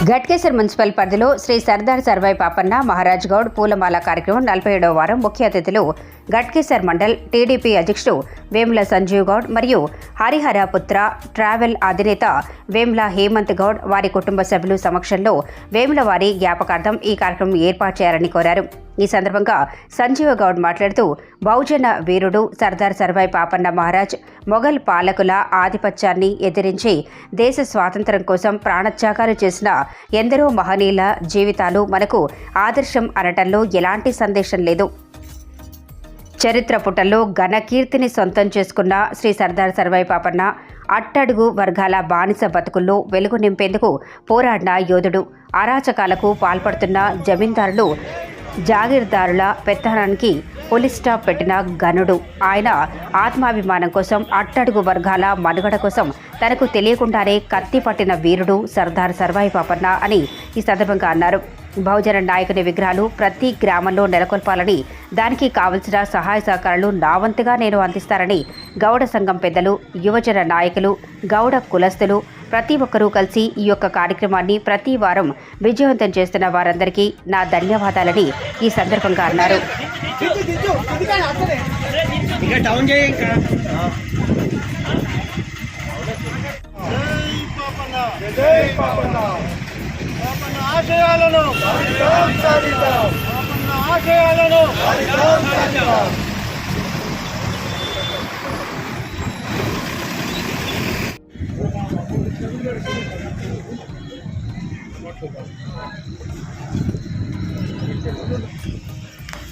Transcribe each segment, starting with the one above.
Ghatkesar municipal పరిధిలో శ్రీ సర్దార్ సర్వాయి పాపన్న మహారాజ్ గౌడ్ పూలమాల కార్యక్రమం 47వ వారం ముఖ్య అతిథులు ఘట్కేసర్ మండల్ టీడీపీ అధ్యక్షుడు వేముల సంజీవ్ గౌడ్ మరియు హరిహరపుత్ర ట్రావెల్ అధినేత వేముల హేమంత్ గౌడ్ వారి కుటుంబ సభ్యులు సమక్షంలో వేముల వారి జ్ఞాపకార్థం ఈ కార్యక్రమం ఏర్పాటు చేయాలని కోరారు. ఈ సందర్భంగా సంజీవ గౌడ్ మాట్లాడుతూ బహుజన వీరుడు సర్దార్ సర్వాయి పాపన్న మహారాజ్ మొఘల్ పాలకుల ఆధిపత్యాన్ని ఎదిరించి దేశ స్వాతంత్ర్యం కోసం ప్రాణత్యాగాలు చేసిన ఎందరో మహనీయుల జీవితాలు మనకు ఆదర్శం అనటంలో ఎలాంటి సందేశం లేదు. చరిత్ర పుటల్లో ఘనకీర్తిని సొంతం చేసుకున్న శ్రీ సర్దార్ సర్వాయి పాపన్న అట్టడుగు వర్గాల బానిస బతుకుల్లో వెలుగు నింపేందుకు పోరాడిన యోధుడు. అరాచకాలకు పాల్పడుతున్న జమీందారులు జాగీర్దారుల పెత్తనానికి పోలీస్ స్టాప్ పెట్టిన గనుడు. ఆయన ఆత్మాభిమానం కోసం, అట్టడుగు వర్గాల మనుగడ కోసం తనకు తెలియకుండానే కత్తి పట్టిన వీరుడు సర్దార్ సర్వాయి పాపన్న అని ఈ సందర్భంగా అన్నారు. బహుజన నాయకుని విగ్రహాలు ప్రతి గ్రామంలో నెలకొల్పాలని, దానికి కావలసిన సహాయ సహకారాలు నా వంతుగా నేను అందిస్తారని గౌడ సంఘం పెద్దలు, యువజన నాయకులు, గౌడ కులస్తులు ప్రతి ఒక్కరూ కలిసి ఈ యొక్క కార్యక్రమాన్ని ప్రతి వారం విజయవంతం చేస్తున్న వారందరికీ నా ధన్యవాదాలని ఈ సందర్భంగా అన్నారు.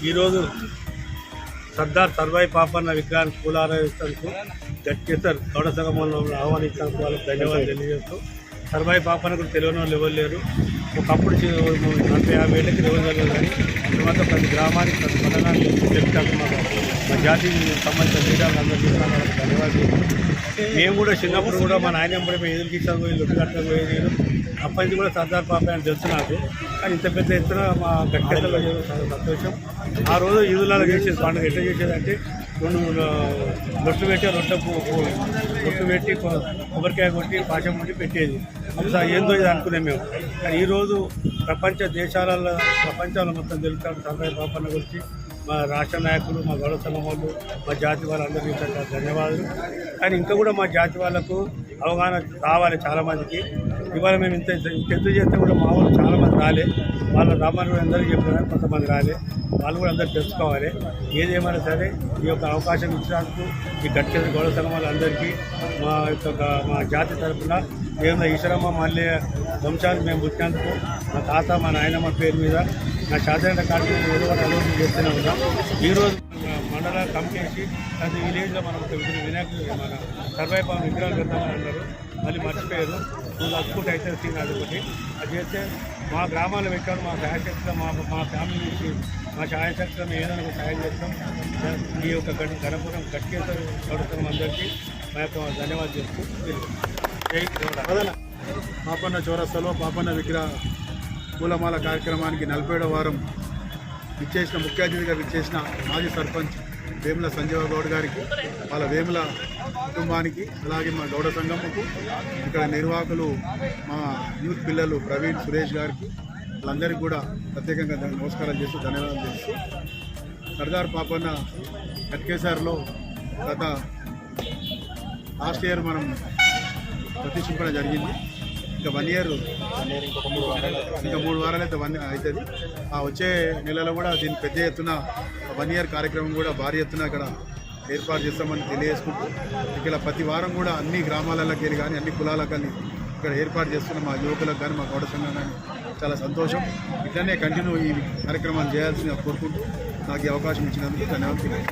ఈరోజు సర్దార్ సర్వాయి పాపన్న విగ్రహానికి పూలారాధించడానికి ఘట్కేసర్ గౌడ సంఘంలో ఆహ్వానించడానికి వాళ్ళకి ధన్యవాదాలు తెలియజేస్తూ, సర్వాయి పాపన్న కూడా తెలియని వాళ్ళు ఎవరు లేరు. ఒకప్పుడు 40-50 ఏళ్ళకి తెలియదు, కానీ తర్వాత ప్రతి గ్రామానికి ప్రతి మండలానికి తెలుస్తాను. మా జాతికి సంబంధించిన లీడర్లు అందరికీ ధన్యవాదాలు. మేము కూడా చిన్నప్పుడు కూడా మా నాయన ఎదురు తీసాను పోయి లొట్టు కట్టడం పోయేది. అప్పటి నుంచి కూడా సర్దార్ పాప అని తెలుసు నాకు, కానీ ఇంత పెద్ద ఎత్తున మా ఘట్కేసర్లో చాలా సంతోషం. ఆ రోజు ఈదులాగా చేసేది పండుగ ఎట్లా చేసేదంటే 2 లొట్టు పెట్టి లొట్టు పెట్టి కొబ్బరికాయ కొట్టి పాశం కొట్టి పెట్టేది. అసలు ఏందో ఇది అనుకున్నాం మేము. కానీ ఈరోజు ప్రపంచంలో మొత్తం తెలుస్తాం సర్వాయి పాపన్న గురించి. మా రాష్ట్ర నాయకులు, మా గౌడ సంఘం వాళ్ళు, మా జాతి వాళ్ళందరికీ ధన్యవాదాలు. కానీ ఇంకా కూడా మా జాతి వాళ్ళకు అవగాహన రావాలి చాలామందికి. ఇవాళ మేము ఇంత చేస్తే కూడా మా వాళ్ళు చాలామంది రాలే. వాళ్ళ రామాన్ని కూడా అందరికీ చెప్పినా కొంతమంది రాలే. వాళ్ళు కూడా అందరూ తెలుసుకోవాలి. ఏదేమైనా సరే ఈ యొక్క అవకాశం ఇచ్చినందుకు ఈ ఘట్కేసర్ గౌడ సంఘం వాళ్ళందరికీ మా జాతి తరఫున ఏమైనా ఈశ్వరమ్మ మళ్ళీ వంశాన్ని మేము పుట్టినందుకు మా తాత మా నాయనమ్మ పేరు మీద నా శాస్త్రీయ కార్యక్రమం ఏదో ఒకటి అభివృద్ధి చేస్తూనే ఉన్నాం. ఈరోజు మండల కమిటీ వేసి ప్రతి విలేజ్లో మనం వినాయకుడు మన సర్వాయి పాపన్న విగ్రహాలు పెడతామని అన్నారు. మళ్ళీ మర్చిపోయారు. నువ్వు అద్భుతం అయితే సీన్ అదొకటి అది చేస్తే మా గ్రామాల్లో పెట్టాడు. మా సహాయశక్తిలో మా ఫ్యామిలీ నుంచి మా సహాయశక్తిలో మేము ఏదైనా సహాయం చేస్తాం. ఈ యొక్క గణపురం ఘట్కేసర్ గౌడ సంఘం అందరికీ మా యొక్క ధన్యవాదాలు చేస్తూ పాపన్న చౌరస్తాలో పాపన్న విగ్రహ పూలమాల కార్యక్రమానికి 47వ వారం ముఖ్య అతిథిగా విచ్చేసిన మాజీ సర్పంచ్ వేముల సంజీవ గౌడ్ గారికి, వాళ్ళ వేముల కుటుంబానికి, అలాగే మా గౌడ సంఘంకు, ఇక్కడ నిర్వాహకులు మా యూత్ పిల్లలు ప్రవీణ్, సురేష్ గారికి, వాళ్ళందరికీ కూడా ప్రత్యేకంగా నమస్కారాలు చేస్తూ ధన్యవాదాలు చేస్తూ, సర్దార్ పాపన్న ఘట్కేసర్లో గత లాస్ట్ ఇయర్ మనం ప్రతిష్ఠించడం జరిగింది. ఇంకా 1 ఇయర్, ఇంకా 3 వారాలు అయితే అవుతుంది. ఆ వచ్చే నెలలో కూడా దీన్ని పెద్ద ఎత్తున 1 ఇయర్ కార్యక్రమం కూడా భారీ ఎత్తున ఇక్కడ ఏర్పాటు చేస్తామని తెలియజేసుకుంటూ, ఇక్కడ ప్రతి వారం కూడా అన్ని గ్రామాలకి వెళ్ళి కానీ అన్ని కులాలకు కానీ ఇక్కడ ఏర్పాటు చేస్తున్న మా యువకులకు కానీ మా గౌడ సంఘం కానీ చాలా సంతోషం. ఇట్లనే కంటిన్యూ ఈ కార్యక్రమాన్ని చేయాల్సిందిగా కోరుకుంటూ నాకు ఈ అవకాశం ఇచ్చినందుకు ధన్యవాదాలు.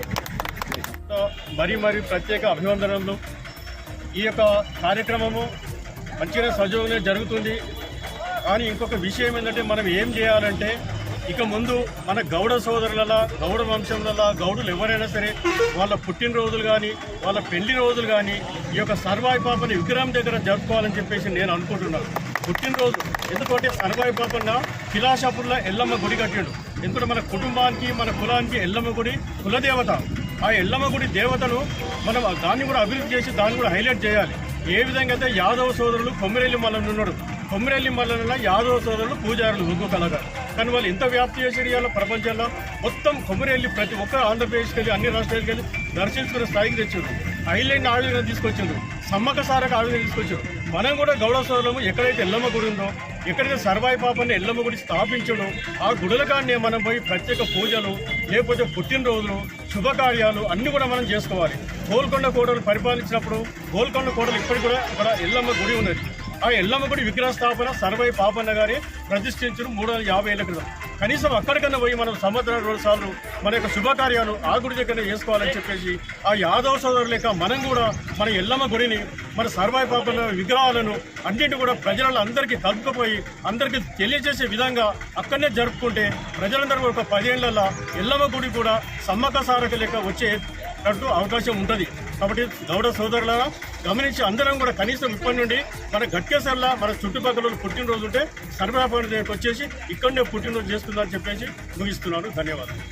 మరీ ప్రత్యేక అభినందనలు. ఈ యొక్క కార్యక్రమము మంచిగా సజీవంగా జరుగుతుంది. కానీ ఇంకొక విషయం ఏంటంటే, మనం ఏం చేయాలంటే ఇక ముందు మన గౌడ సోదరుల, గౌడ వంశంలో గౌడులు ఎవరైనా సరే వాళ్ళ పుట్టినరోజులు కానీ వాళ్ళ పెళ్లి రోజులు కానీ ఈ యొక్క సర్వాయి పాపన్న విగ్రహం దగ్గర జరుపుకోవాలని చెప్పేసి నేను అనుకుంటున్నాను. పుట్టినరోజు ఎందుకంటే సర్వాయి పాపన్న కిలాషాపూర్లో ఎల్లమ్మ గుడి కట్టిండు. ఎందుకంటే మన కుటుంబానికి, మన కులానికి ఎల్లమ్మ గుడి కులదేవత. ఆ ఎల్లమ్మ గుడి దేవతను మనం దాన్ని కూడా అభివృద్ధి చేసి దాన్ని కూడా హైలైట్ చేయాలి. ఏ విధంగా అయితే యాదవ సోదరులు కొమ్మిరెల్లి మల్లన్న ఉన్నాడు, కొమ్మిరెల్లి మల్లన్న యాదవ సోదరులు పూజారులు ఒగ్గు కళాకారు. కానీ వాళ్ళు ఎంత వ్యాప్తి చేసి ఇవాళ ప్రపంచంలో మొత్తం కొమ్మిరెల్లి ప్రతి ఒక్క ఆంధ్రప్రదేశ్కి వెళ్ళి అన్ని రాష్ట్రాలకు వెళ్ళి దర్శించుకునే స్థాయికి తెచ్చారు. ఐలాండ్ ఆవిధంగా తీసుకొచ్చారు, సమ్మక్క సారక ఆవిధంగా తీసుకొచ్చారు. మనం కూడా గౌడ సోదరులము ఎక్కడైతే ఎల్లమ్మ గుడి ఉందో, ఎక్కడైతే సర్వాయి పాపని ఎల్లమ్మ గుడి స్థాపించడం, ఆ గుడుల కాడనే మనం పోయి ప్రత్యేక పూజలు లేకపోతే పుట్టినరోజులు శుభకార్యాలు అన్నీ కూడా మనం చేసుకోవాలి. గోల్కొండ కోటలు పరిపాలించినప్పుడు గోల్కొండ కోటలు ఇప్పటికి కూడా అక్కడ ఎల్లమ్మ గుడి ఉన్నది. ఆ ఎల్లమ్మ గుడి విగ్రహ స్థాపన సర్వాయి పాపన్న గారి ప్రతిష్ఠించడం 350 ఏళ్ల క్రితం. కనీసం అక్కడికన్నా పోయి మనం సంవత్సరం 2 సార్లు మన యొక్క శుభకార్యాలు ఆ గుడి దగ్గర చేసుకోవాలని చెప్పేసి ఆ యాదవ సోదరుల లేక మనం కూడా మన ఎల్లమ్మ గుడిని మన సర్వాయి పాపన్న విగ్రహాలను అన్నింటి కూడా ప్రజలలో అందరికీ కలుపుకుపోయి అందరికీ తెలియజేసే విధంగా అక్కడనే జరుపుకుంటే ప్రజలందరూ ఒక 10 ఏళ్లలో ఎల్లమ్మ గుడి కూడా సమ్మక్క సారక లెక్క వచ్చేటట్టు అవకాశం ఉంటుంది. కాబట్టి గౌడ సోదరులారా గమనించి అందరం కూడా కనీసం ఇప్పటి నుండి మన గట్కేసర్లా మన చుట్టుపక్కల పుట్టినరోజు ఉంటే సర్వాయి పాపన్న దగ్గరికి వచ్చేసి ఇక్కడనే పుట్టినరోజు చేసుకుందామని చెప్పేసి ముగిస్తున్నాను. ధన్యవాదాలు.